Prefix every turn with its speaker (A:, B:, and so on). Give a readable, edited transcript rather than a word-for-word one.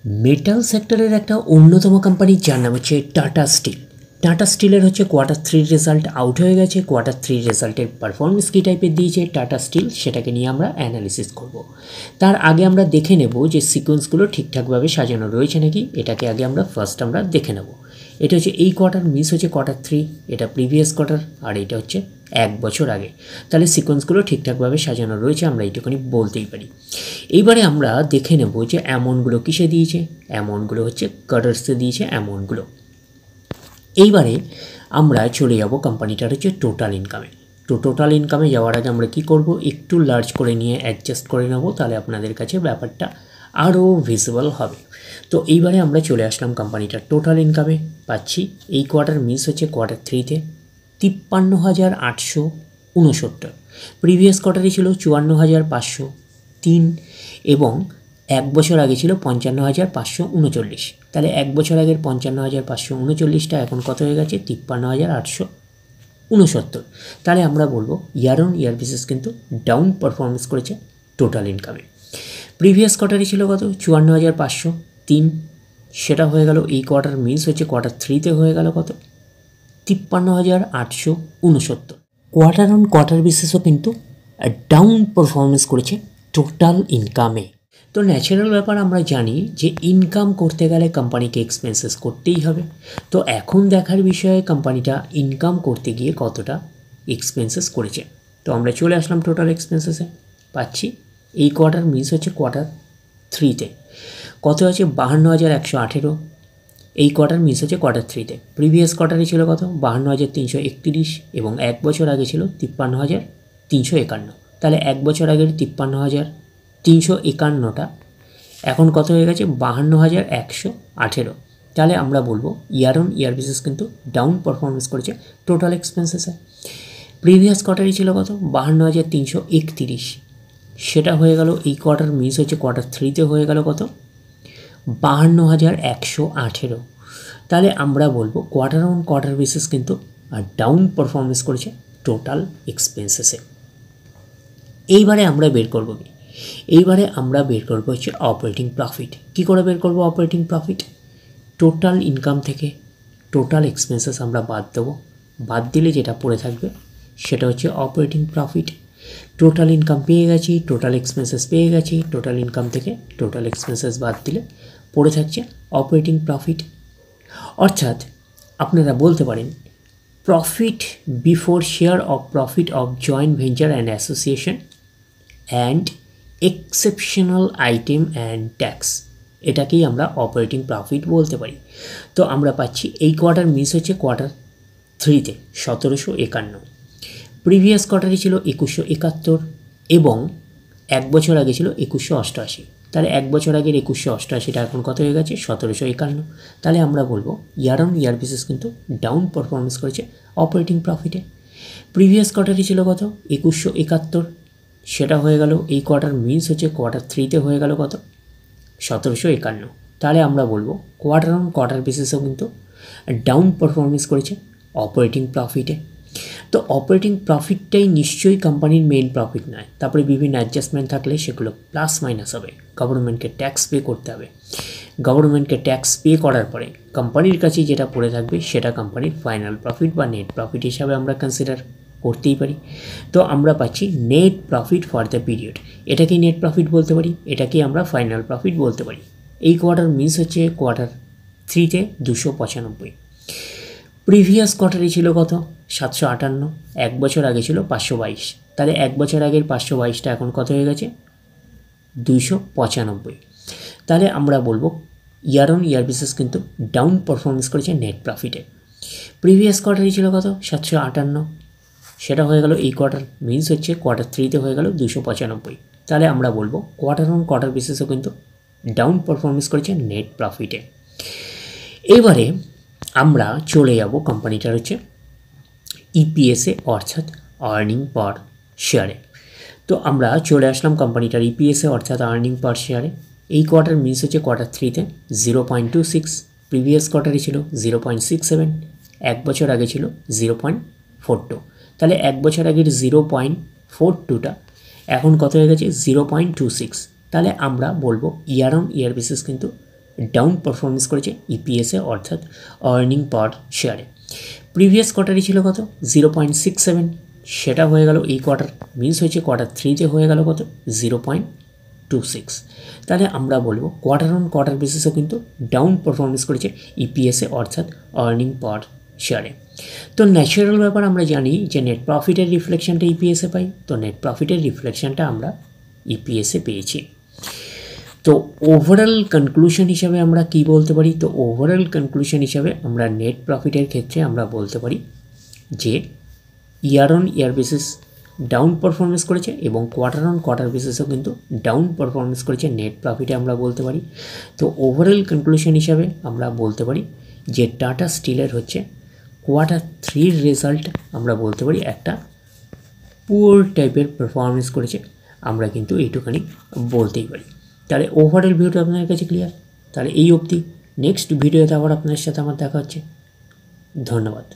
A: Metal সেক্টরের একটা অন্যতম কোম্পানি যার নাম হচ্ছে টাটা স্টিল। টাটা স্টিলের হচ্ছে Q3 রেজাল্ট আউট হয়ে গেছে। Q3 রেজাল্টের পারফরমেন্স কী টাইপের দিয়েছে টাটা স্টিল, সেটাকে নিয়ে আমরা অ্যানালিসিস করব। তার আগে আমরা দেখে নেব যে সিকোয়েন্সগুলো ঠিকঠাকভাবে সাজানো রয়েছে নাকি, এটাকে আগে আমরা ফার্স্ট দেখে নেব। এটা হচ্ছে এই কোয়ার্টার মিস হচ্ছে Q3, এটা প্রিভিয়াস কোয়ার্টার, আর এটা হচ্ছে 1 বছর আগে। তাহলে সিকোয়েন্সগুলো ঠিকঠাকভাবে সাজানো রয়েছে, আমরা এইটুখানি বলতেই পারি। এইবারে আমরা দেখে নেব যে অ্যামাউন্টগুলো কিসে দিয়েছে। অ্যামাউন্টগুলো হচ্ছে কাটার্সে দিয়েছে অ্যামাউন্টগুলো। এইবারে আমরা চলে যাব কোম্পানিটার হচ্ছে টোটাল ইনকামে। তো টোটাল ইনকামে যাওয়ার আগে আমরা কি করব, একটু লার্জ করে নিয়ে অ্যাডজাস্ট করে নেব, তাহলে আপনাদের কাছে ব্যাপারটা আরও ভিজিবল হবে। তো এইবারে আমরা চলে আসলাম কোম্পানিটার টোটাল ইনকামে। পাচ্ছি এই কোয়ার্টার মিস হচ্ছে Q3-তে 53,869। প্রিভিয়াস কোয়ার্টারে ছিল 54,503 এবং 1 বছর আগে ছিল 55,539। তাহলে 1 বছর আগের 55,539টা এখন কত হয়ে গেছে 53,869। তাহলে আমরা বলবো ইয়ার অন ইয়ার বেসিস কিন্তু ডাউন পারফরমেন্স করেছে টোটাল ইনকামে। প্রিভিয়াস কোয়ার্টারে ছিল কত 54,503, সেটা হয়ে গেল এই কোয়ার্টার মিস হচ্ছে Q3-তে হয়ে গেল কত 53,869। কোয়ার্টার অন কোয়ার্টার বেসিসও কিন্তু ডাউন পারফরমেন্স করেছে টোটাল ইনকামে। তো ন্যাচারাল ব্যাপার, আমরা জানি যে ইনকাম করতে গেলে কোম্পানিকে এক্সপেন্সেস করতেই হবে। তো এখন দেখার বিষয়ে কোম্পানিটা ইনকাম করতে গিয়ে কতটা এক্সপেন্সেস করেছে। তো আমরা চলে আসলাম টোটাল এক্সপেন্সেসে। পাচ্ছি এই কোয়ার্টার মিস হচ্ছে Q3-তে কত আছে 52,118। এই কোয়ার্টার মিস হচ্ছে Q3-তে। প্রিভিয়াস কোয়ার্টারে ছিল কত 52,331 এবং 1 বছর আগে ছিল 53,351। তাহলে 1 বছর আগের 53,351টা এখন কত হয়ে গেছে 52,118। তাহলে আমরা বলবো ইয়ার অন ইয়ার বেসিস কিন্তু ডাউন পারফরমেন্স করেছে টোটাল এক্সপেন্সেসে। প্রিভিয়াস কোয়ার্টারে ছিল কত 52,331, সেটা হয়ে গেল এই কোয়ার্টার মিস হচ্ছে Q3-তে হয়ে গেল কত 52,118। তাহলে আমরা বলবো কোয়ার্টার অন কোয়ার্টার বেসিস কিন্তু ডাউন পারফরমেন্স করেছে টোটাল এক্সপেন্সেসে। এইবারে আমরা বের করব কি, এইবারে আমরা বের করব হচ্ছে অপারেটিং প্রফিট। কী করে বের করব অপারেটিং প্রফিট, টোটাল ইনকাম থেকে টোটাল এক্সপেন্সেস আমরা বাদ দেবো। বাদ দিলে যেটা পড়ে থাকবে সেটা হচ্ছে অপারেটিং প্রফিট। টোটাল ইনকাম পেয়ে গেছি, টোটাল এক্সপেন্সেস পেয়ে গেছি, টোটাল ইনকাম থেকে টোটাল এক্সপেন্সেস বাদ দিলে পড়ে থাকছে অপারেটিং প্রফিট। অর্থাৎ আপনারা বলতে পারেন profit before share of profit of joint venture and association and exceptional item and tax, এটাকেই আমরা অপারেটিং প্রফিট বলতে পারি। তো আমরা পাচ্ছি এই কোয়ার্টার মিস হচ্ছে Q3-তে 1,751। প্রিভিয়াস কোয়ার্টারে ছিল 2,171 এবং 1 বছর আগে ছিল 2,188। তাহলে 1 বছর আগের 2,188টা এখন কত হয়ে গেছে 1,751। তাহলে আমরা বলবো ইয়ার অন ইয়ার বেসিস কিন্তু ডাউন পারফরমেন্স করেছে অপারেটিং প্রফিটে। প্রিভিয়াস কোয়ার্টারে ছিল কত 2,171, সেটা হয়ে গেল এই কোয়ার্টার মিস হচ্ছে Q3-তে হয়ে গেল কত 1,751। তাহলে আমরা বলবো কোয়ার্টার অন কোয়ার্টার বেসিসেও কিন্তু ডাউন পারফরমেন্স করেছে অপারেটিং প্রফিটে। তো অপারেটিং প্রফিটটাই নিশ্চয়ই কোম্পানির মেইন প্রফিট নয়, তারপরে বিভিন্ন অ্যাডজাস্টমেন্ট থাকলে সেগুলো প্লাস মাইনাস হবে। গভর্নমেন্টকে ট্যাক্স পে করতে হবে, গভর্নমেন্টকে ট্যাক্স পে করার পরে কোম্পানির কাছে যেটা পড়ে থাকবে সেটা কোম্পানির ফাইনাল প্রফিট বা নেট প্রফিট হিসাবে আমরা কনসিডার করতেই পারি। তো আমরা পাচ্ছি net profit for the period, এটাকেই নেট প্রফিট বলতে পারি, এটাকেই আমরা ফাইনাল প্রফিট বলতে পারি। এই কোয়ার্টার মিস হচ্ছে Q3-তে 295। প্রিভিয়াস কোয়ার্টারে ছিল কত 758, 1 বছর আগে ছিল 522। তাহলে 1 বছর আগের 522টা এখন কত হয়ে গেছে 295। তাহলে আমরা বলবো ইয়ার অন ইয়ার বেসিস কিন্তু ডাউন পারফরমেন্স করেছে নেট প্রফিটে। প্রিভিয়াস কোয়ার্টারে ছিল কত 758, সেটা হয়ে গেল এই কোয়ার্টার মিন্স হচ্ছে Q3-তে হয়ে গেল 295। তাহলে আমরা বলবো কোয়ার্টার অন কোয়ার্টার বেসিসও কিন্তু ডাউন পারফরমেন্স করেছে নেট প্রফিটে। এবারে আমরা চলে যাব কোম্পানিটার হচ্ছে ইপিএসে অর্থাৎ আর্নিং পার শেয়ারে। তো আমরা চলে আসলাম কোম্পানিটার ইপিএসে অর্থাৎ আর্নিং পার শেয়ারে। এই কোয়ার্টার মিস হচ্ছে Q3-তে 0.26, প্রিভিয়াস কোয়ার্টারে ছিল 0.67, 1 বছর আগে ছিল 0.42। তাহলে 1 বছর আগের 0.42টা এখন কত হয়ে গেছে 0.26। তাহলে আমরা বলবো ইয়ার অন ইয়ার বেসিস কিন্তু ডাউন পারফরমেন্স করেছে ইপিএসে অর্থাৎ আর্নিং পার শেয়ারে। প্রিভিয়াস কোয়ার্টারই ছিল কত 0.67, সেটা হয়ে গেল এই কোয়ার্টার, মিনস হয়েছে কোয়ার্টার 3তে হয়ে গেল কত 0.26। তাহলে আমরা বলবো কোয়ার্টার অন কোয়ার্টার বেসিসও কিন্তু ডাউন পারফরমেন্স করেছে ইপিএসে অর্থাৎ আর্নিং পার শেয়ারে। তো ন্যাচারাল ব্যাপার আমরা জানি যে নেট প্রফিটের রিফ্লেকশনটা ইপিএসে পাই, তো নেট প্রফিটের রিফ্লেকশনটা আমরা ইপিএসে পেয়েছি। তো ওভারঅল কনক্লুশন হিসাবে আমরা কি বলতে পারি, তো ওভারঅল কনক্লুশন হিসাবে আমরা নেট প্রফিটের ক্ষেত্রে আমরা বলতে পারি যে year on year basis down performance করেছে এবং কোয়ার্টার অন কোয়ার্টার বেসিসও কিন্তু ডাউন পারফরমেন্স করেছে নেট প্রফিটে আমরা বলতে পারি। তো ওভারঅল কনক্লুশন হিসাবে আমরা বলতে পারি যে টাটা স্টিলের হচ্ছে কোয়ার্টার 3 রেজাল্ট আমরা বলতে পারি একটা পুয়ার টাইপের পারফরমেন্স করেছে, আমরা কিন্তু এইটুখানি বলতেই পারি। তাহলে ওভারঅল ভিউটা আপনাদের কাছে ক্লিয়ার। তাহলে এই অবধি, নেক্সট ভিডিওতে আবার আপনাদের সাথে আমার দেখা হচ্ছে। ধন্যবাদ।